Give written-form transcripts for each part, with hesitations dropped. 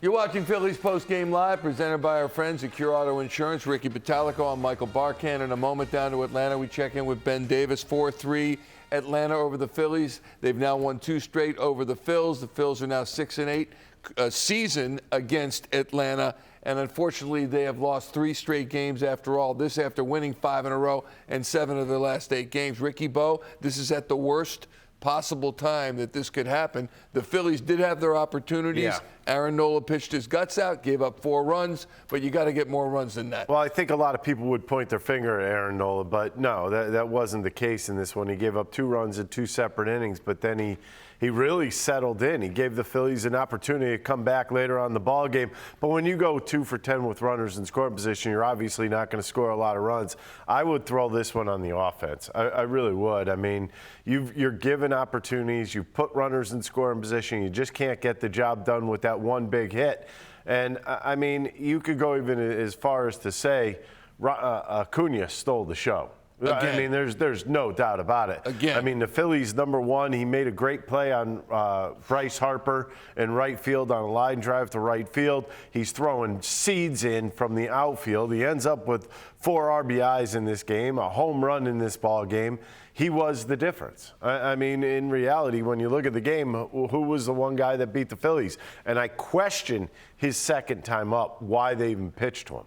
You're watching Phillies Postgame Live, presented by our friends at Cure Auto Insurance. Ricky Pitalico, I'm Michael Barkan. In a moment down to Atlanta, we check in with Ben Davis. 4-3 Atlanta over the Phillies. They've now won 2 straight over the Phils. The Phils are now 6-8 season against Atlanta. And unfortunately, they have lost 3 straight games after all. This after winning 5 in a row and 7 of their last 8 games. Ricky Bo, this is at the worst possible time that this could happen. The Phillies did have their opportunities. Yeah. Aaron Nola pitched his guts out, gave up 4 runs, but you got to get more runs than that. Well, I think a lot of people would point their finger at Aaron Nola, but no, that wasn't the case in this one. He gave up 2 runs in 2 separate innings, but then he really settled in. He gave the Phillies an opportunity to come back later on in the ball game. But when you go 2 for 10 with runners in scoring position, you're obviously not going to score a lot of runs. I would throw this one on the offense. I really would. I mean, you're given opportunities. You put runners in scoring position. You just can't get the job done with that one big hit. And, I mean, you could go even as far as to say Acuna stole the show. Again. I mean, there's no doubt about it. Again. I mean, the Phillies, number one, he made a great play on Bryce Harper in right field on a line drive to right field. He's throwing seeds in from the outfield. He ends up with 4 RBIs in this game, a home run in this ball game. He was the difference. I mean, in reality, when you look at the game, who was the one guy that beat the Phillies? And I question his second time up, why they even pitched to him.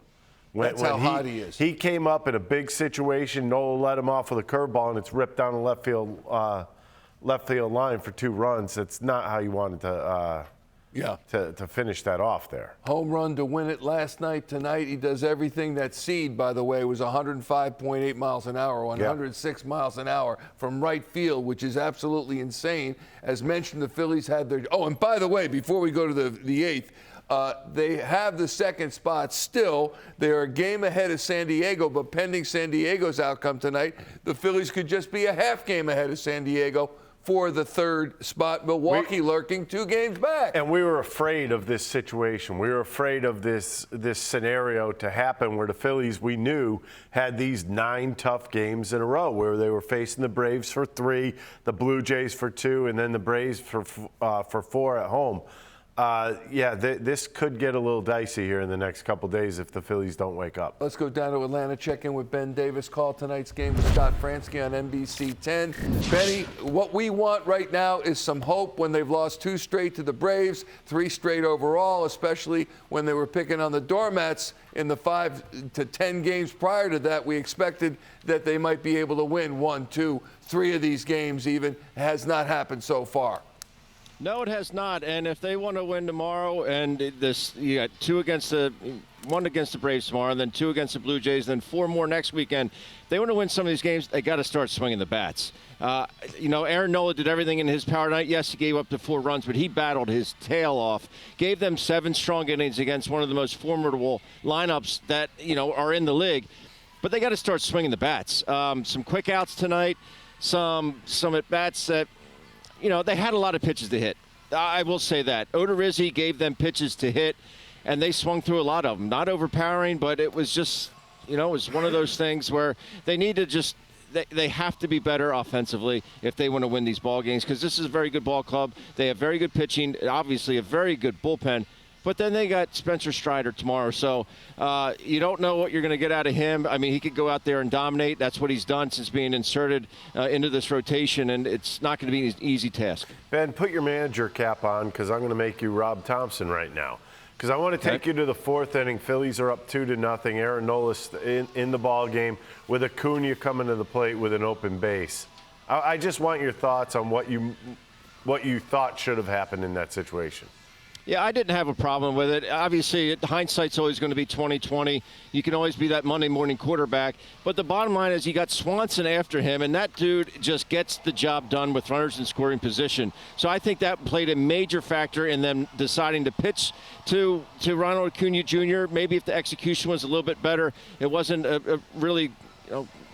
That's how hot he is. He came up in a big situation. Nola let him off with a curveball, and it's ripped down the left field line for 2 runs. That's not how you wanted to finish that off there. Home run to win it last night. Tonight, he does everything. That seed, by the way, was 105.8 miles an hour, 106 miles an hour from right field, which is absolutely insane. As mentioned, the Phillies had their – oh, and by the way, before we go to the 8th, they have the 2nd spot still. They are a game ahead of San Diego, but pending San Diego's outcome tonight, the Phillies could just be a half game ahead of San Diego for the 3rd spot. Milwaukee lurking 2 games back. And we were afraid of this situation. We were afraid of this scenario to happen where the Phillies, we knew, had these 9 tough games in a row where they were facing the Braves for 3, the Blue Jays for 2, and then the Braves for 4 at home. This could get a little dicey here in the next couple days if the Phillies don't wake up. Let's go down to Atlanta, check in with Ben Davis. Call tonight's game with Scott Franzke on NBC 10. Benny, what we want right now is some hope when they've lost 2 straight to the Braves, 3 straight overall, especially when they were picking on the doormats in the 5 to 10 games prior to that. We expected that they might be able to win 1, 2, 3 of these games even. It has not happened so far. No, it has not. And if they want to win tomorrow, and you got 1 against the Braves tomorrow, and then 2 against the Blue Jays, then 4 more next weekend. If they want to win some of these games, they got to start swinging the bats. Aaron Nola did everything in his power tonight. Yes, he gave up the 4 runs, but he battled his tail off. Gave them 7 strong innings against one of the most formidable lineups that are in the league. But they got to start swinging the bats. Some quick outs tonight. Some at bats that. They had a lot of pitches to hit. I will say that. Odorizzi gave them pitches to hit, and they swung through a lot of them. Not overpowering, but it was just, it was one of those things where they need to they have to be better offensively if they want to win these ball games, because this is a very good ball club. They have very good pitching, obviously a very good bullpen. But then they got Spencer Strider tomorrow, so you don't know what you're going to get out of him. I mean, he could go out there and dominate. That's what he's done since being inserted into this rotation, and it's not going to be an easy task. Ben, put your manager cap on, because I'm going to make you Rob Thompson right now. Because I want to take you to the 4th inning. Phillies are up 2-0. Aaron Nola in the ball game with Acuna coming to the plate with an open base. I just want your thoughts on what you thought should have happened in that situation. Yeah, I didn't have a problem with it. Obviously, hindsight's always going to be 20/20. You can always be that Monday morning quarterback. But the bottom line is you got Swanson after him, and that dude just gets the job done with runners in scoring position. So I think that played a major factor in them deciding to pitch to Ronald Acuna Jr. Maybe if the execution was a little bit better, it wasn't really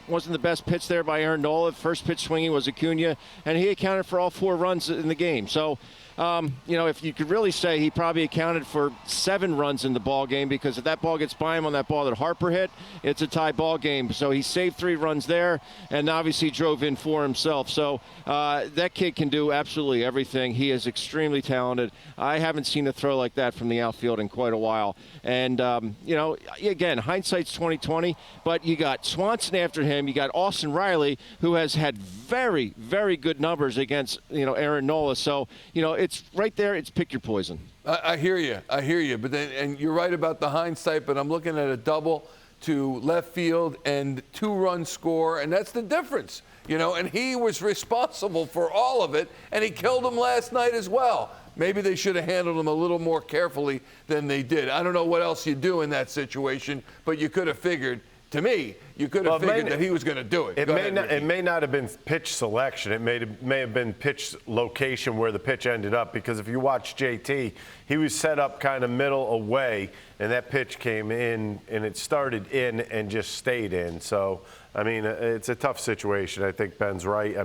wasn't the best pitch there by Aaron Nola. First pitch swinging was Acuna, and he accounted for all 4 runs in the game. So if you could really say he probably accounted for 7 runs in the ball game, because if that ball gets by him on that ball that Harper hit, it's a tie ball game. So he saved 3 runs there and obviously drove in 4 himself. So that kid can do absolutely everything. He is extremely talented. I haven't seen a throw like that from the outfield in quite a while. And, again, hindsight's 20/20, but you got Swanson after him. You got Austin Riley, who has had very, very good numbers against, Aaron Nola. So, it's right there. It's pick your poison. I hear you. But then, and you're right about the hindsight, but I'm looking at a double to left field and 2-run score, and that's the difference. And he was responsible for all of it, and he killed him last night as well. Maybe they should have handled him a little more carefully than they did. I don't know what else you do in that situation, but you could have figured, to me, you could have figured that he was going to do it. It may not have been pitch selection. It may have been pitch location where the pitch ended up, because if you watch JT, he was set up kind of middle away, and that pitch came in, and it started in and just stayed in. So, it's a tough situation. I think Ben's right.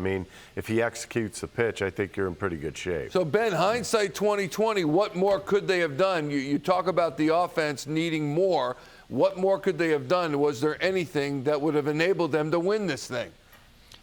If he executes the pitch, I think you're in pretty good shape. So, Ben, hindsight 20/20, what more could they have done? You talk about the offense needing more. What more could they have done? Was there anything that would have enabled them to win this thing?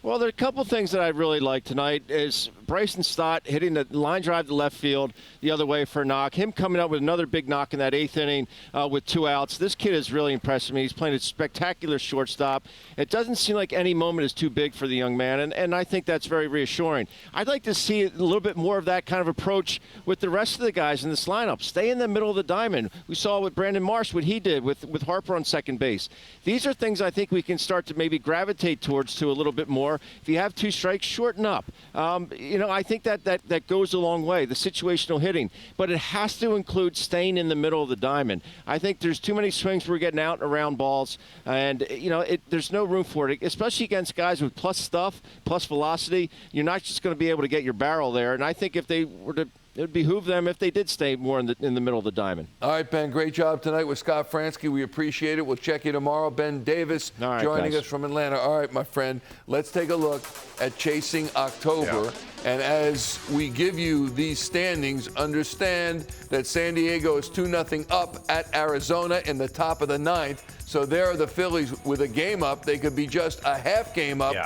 Well, there are a couple things that I really like tonight is Bryson Stott hitting the line drive to left field the other way for a knock. Him coming up with another big knock in that 8th inning with 2 outs. This kid is really impressed me. He's playing a spectacular shortstop. It doesn't seem like any moment is too big for the young man, and I think that's very reassuring. I'd like to see a little bit more of that kind of approach with the rest of the guys in this lineup. Stay in the middle of the diamond. We saw with Brandon Marsh what he did with Harper on second base. These are things I think we can start to maybe gravitate towards to a little bit more. If you have 2 strikes, shorten up. I think that goes a long way, the situational hitting. But it has to include staying in the middle of the diamond. I think there's too many swings we're getting out and around balls, and, there's no room for it, especially against guys with plus stuff, plus velocity. You're not just going to be able to get your barrel there. And I think if they were to it would behoove them if they did stay more in the middle of the diamond. All right, Ben, great job tonight with Scott Franzke. We appreciate it. We'll check you tomorrow. Ben Davis joining us from Atlanta. All right, my friend, let's take a look at Chasing October. Yeah. And as we give you these standings, understand that San Diego is 2-0 up at Arizona in the top of the 9th. So there are the Phillies with a game up. They could be just a half game up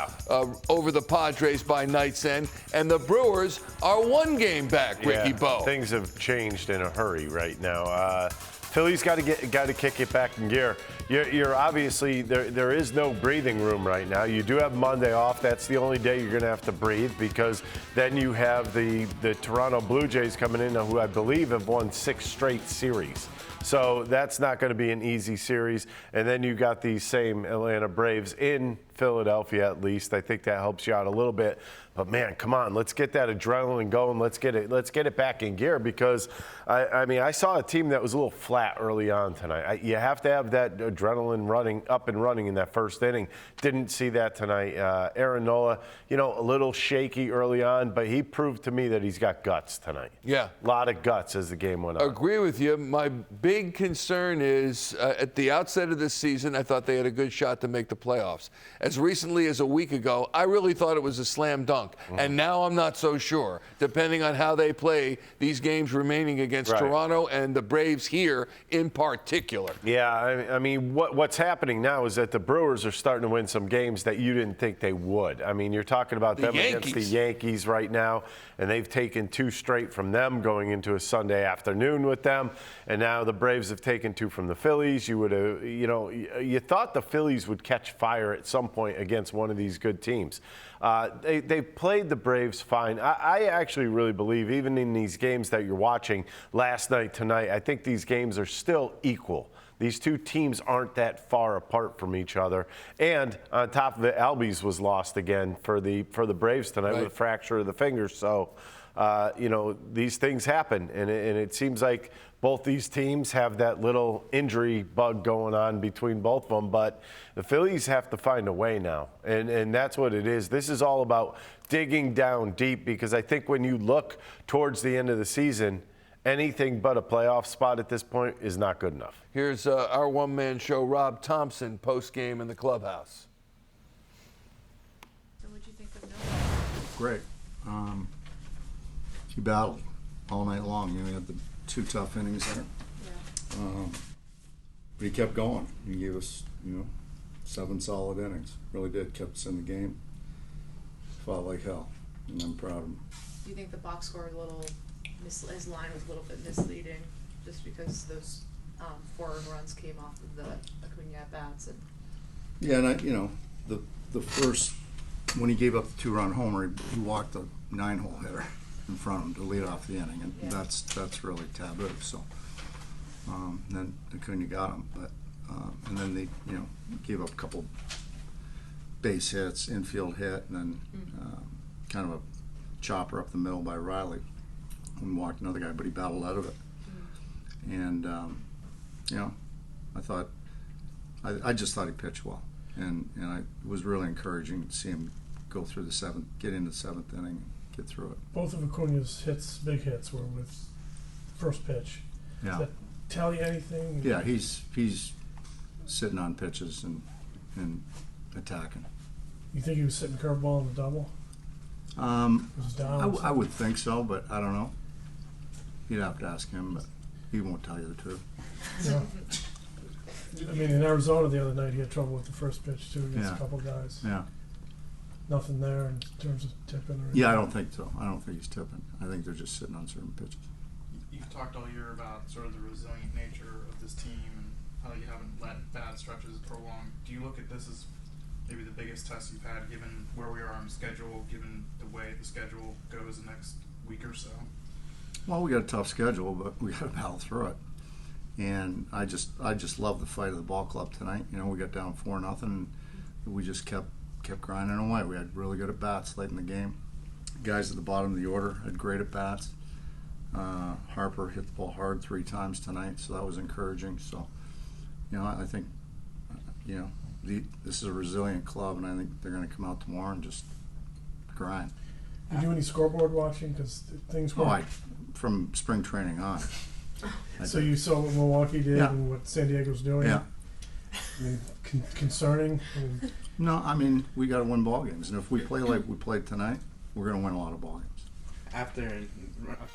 over the Padres by night's end. And the Brewers are 1 game back, Ricky Bo. Things have changed in a hurry right now. Phillies got to kick it back in gear. You're obviously there is no breathing room right now. You do have Monday off. That's the only day you're going to have to breathe, because then you have the Toronto Blue Jays coming in, who I believe have won 6 straight series. So that's not going to be an easy series. And then you got these same Atlanta Braves in Philadelphia, at least. I think that helps you out a little bit. But man, come on, let's get that adrenaline going. Let's get it back in gear, because I saw a team that was a little flat early on tonight. You have to have that adrenaline up and running in that first inning. Didn't see that tonight. Aaron Nola, a little shaky early on, but he proved to me that he's got guts tonight. Yeah, a lot of guts as the game went on. Agree with you. My big concern is at the outset of this season, I thought they had a good shot to make the playoffs. As recently as a week ago, I really thought it was a slam dunk. And now I'm not so sure, depending on how they play these games remaining against Toronto and the Braves here in particular. Yeah, what's happening now is that the Brewers are starting to win some games that you didn't think they would. You're talking about them against the Yankees right now, and they've taken 2 straight from them going into a Sunday afternoon with them, and now the Braves have taken 2 from the Phillies. You would have, you thought the Phillies would catch fire at some point against one of these good teams. They played the Braves fine. I actually really believe, even in these games that you're watching last night, tonight, I think these games are still equal. These 2 teams aren't that far apart from each other. And on top of it, Albies was lost again for the Braves tonight with a fracture of the finger. So, these things happen. And it seems like both these teams have that little injury bug going on between both of them. But the Phillies have to find a way now. And that's what it is. This is all about digging down deep, because I think when you look towards the end of the season, anything but a playoff spot at this point is not good enough. Here's our one-man show, Rob Thompson, post-game in the clubhouse. So what'd you think of Noah? Great. He battled. all night long. He had the 2 tough innings there. But he kept going. He gave us, 7 solid innings. Really did. Kept us in the game. Fought like hell, and I'm proud of him. Do you think the box score was a little, his line was a little bit misleading, just because those 4 runs came off of the Acuna at bats? And Yeah, and the first, when he gave up the 2-run homer, he walked a 9-hole hitter in front of him to lead off the inning, and Yeah. that's really taboo. So then Acuna got him, but and then they gave up a couple base hits, infield hit, and then kind of a chopper up the middle by Riley and walked another guy, but he battled out of it. And I just thought he pitched well, and it was really encouraging to see him go through get into the 7th inning and get through it. Both of Acuna's big hits, were with first pitch. Yeah. Does that tell you anything? Yeah, he's sitting on pitches and attacking. You think he was sitting curveball in the double? Was it down? I would think so, but I don't know. You'd have to ask him, but he won't tell you the truth. Yeah. I mean, in Arizona the other night, he had trouble with the first pitch too against Yeah. a couple guys. Yeah. Nothing there in terms of tipping or anything. Yeah, I don't think so. I don't think he's tipping. I think they're just sitting on certain pitches. You've talked all year about sort of the resilient nature of this team and how you haven't let bad stretches prolong. Do you look at this as maybe the biggest test you've had, given where we are on the schedule, given the way the schedule goes the next week or so? Well, we got a tough schedule, but we got to battle through it. And I just love the fight of the ball club tonight. We got down 4-0, and we just kept grinding away. We had really good at bats late in the game. Guys at the bottom of the order had great at bats. Harper hit the ball hard 3 times tonight, so that was encouraging. So, I think, this is a resilient club, and I think they're going to come out tomorrow and just grind. You do any scoreboard watching? Because things were. From spring training on. So you saw what Milwaukee did Yeah. and what San Diego's doing? Yeah. I mean, concerning? I mean, No, we got to win ball games, and if we play like we played tonight, we're going to win a lot of ball games. After